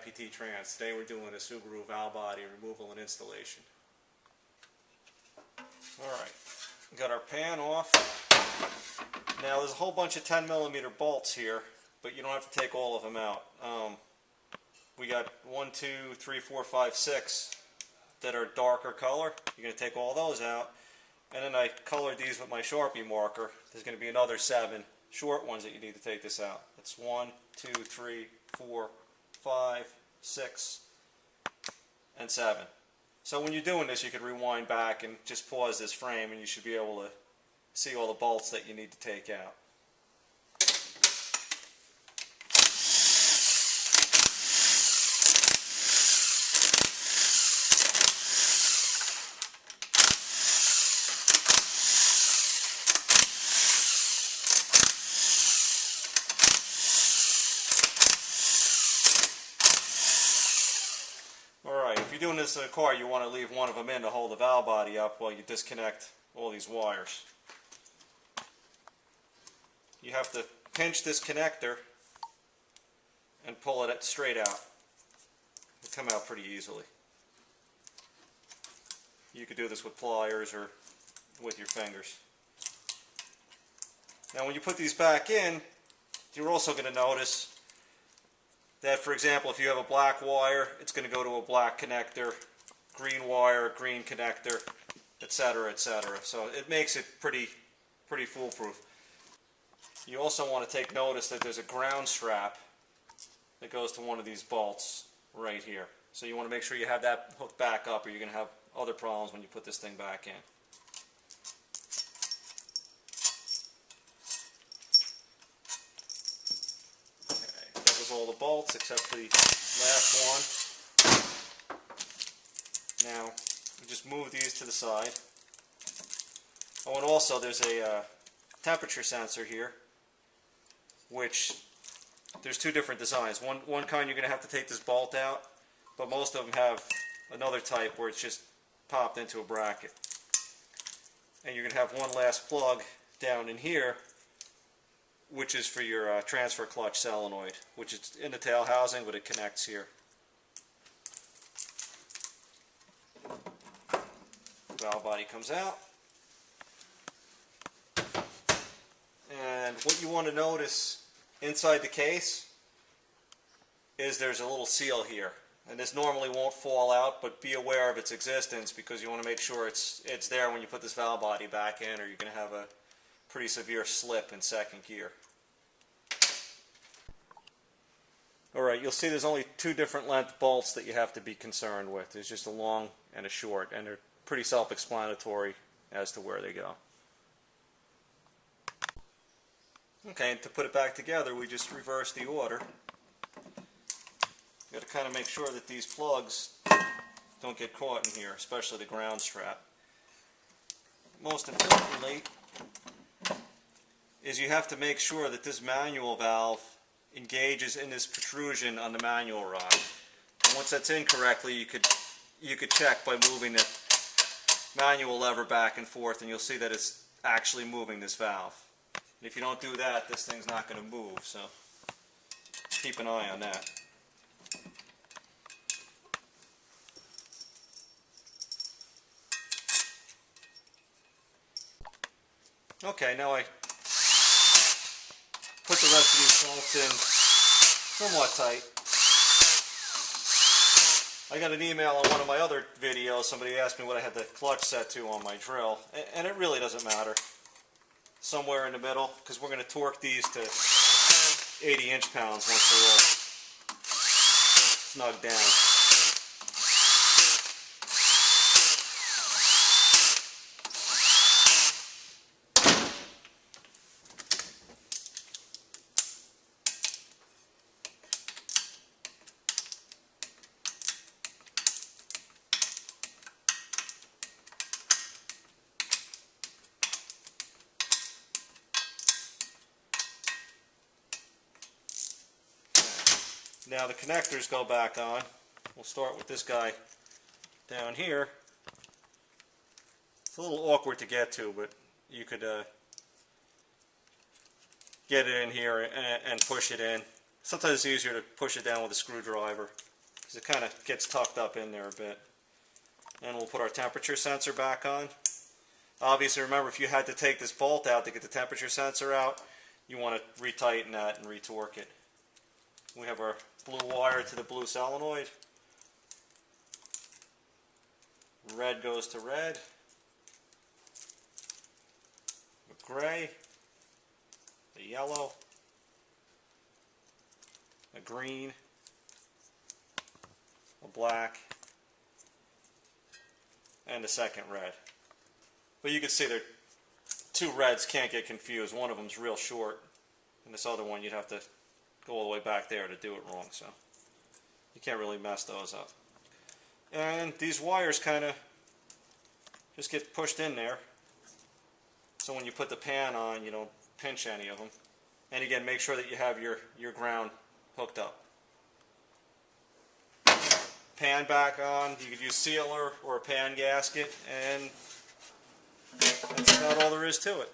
IPT Trans. Today we're doing a Subaru valve body removal and installation. Alright, got our pan off. Now there's a whole bunch of 10mm bolts here, but you don't have to take all of them out. We got 1, 2, 3, 4, 5, 6 that are darker color. You're going to take all those out. And then I colored these with my Sharpie marker. There's going to be another 7 short ones that you need to take this out. That's 1, 2, 3, 4, 5, 6, and 7. So when you're doing this, you can rewind back and just pause this frame and you should be able to see all the bolts that you need to take out. If you're doing this in a car, you want to leave one of them in to hold the valve body up while you disconnect all these wires. You have to pinch this connector and pull it straight out. It'll come out pretty easily. You could do this with pliers or with your fingers. Now when you put these back in, you're also going to notice that, for example, if you have a black wire, it's going to go to a black connector, green wire, green connector, etc., etc. So it makes it pretty foolproof. You also want to take notice that there's a ground strap that goes to one of these bolts right here. So you want to make sure you have that hooked back up, or you're going to have other problems when you put this thing back in. All the bolts except for the last one. Now we just move these to the side. Oh, and also there's a temperature sensor here, which there's two different designs. One kind you're going to have to take this bolt out, but most of them have another type where it's just popped into a bracket. And you're going to have one last plug down in here, which is for your transfer clutch solenoid, which is in the tail housing, but it connects here. Valve body comes out. And what you want to notice inside the case is there's a little seal here. And this normally won't fall out, but be aware of its existence because you want to make sure it's there when you put this valve body back in, or you're going to have a pretty severe slip in second gear. Alright, you'll see there's only two different length bolts that you have to be concerned with. There's just a long and a short, and they're pretty self-explanatory as to where they go. Okay, and to put it back together, we just reverse the order. You've got to kind of make sure that these plugs don't get caught in here, especially the ground strap. Most importantly is you have to make sure that this manual valve engages in this protrusion on the manual rod. And once that's in correctly, you could check by moving the manual lever back and forth, and you'll see that it's actually moving this valve. And if you don't do that, this thing's not going to move, so keep an eye on that. Okay, now I put the rest of these bolts in somewhat tight. I got an email on one of my other videos. Somebody asked me what I had the clutch set to on my drill, and it really doesn't matter. Somewhere in the middle, because we're going to torque these to 80 inch-pounds once they're all snugged down. Now the connectors go back on. We'll start with this guy down here. It's a little awkward to get to, but you could get it in here and push it in. Sometimes it's easier to push it down with a screwdriver because it kind of gets tucked up in there a bit. And we'll put our temperature sensor back on. Obviously, remember, if you had to take this bolt out to get the temperature sensor out, you want to retighten that and retorque it. We have our blue wire to the blue solenoid. Red goes to red. The gray. The yellow. A green. A black. And a second red. But you can see there, two reds can't get confused. One of them's real short, and this other one you'd have to go all the way back there to do it wrong, so you can't really mess those up. And these wires kind of just get pushed in there, so when you put the pan on, you don't pinch any of them. And again, make sure that you have your ground hooked up. Pan back on. You could use sealer or a pan gasket, and that's about all there is to it.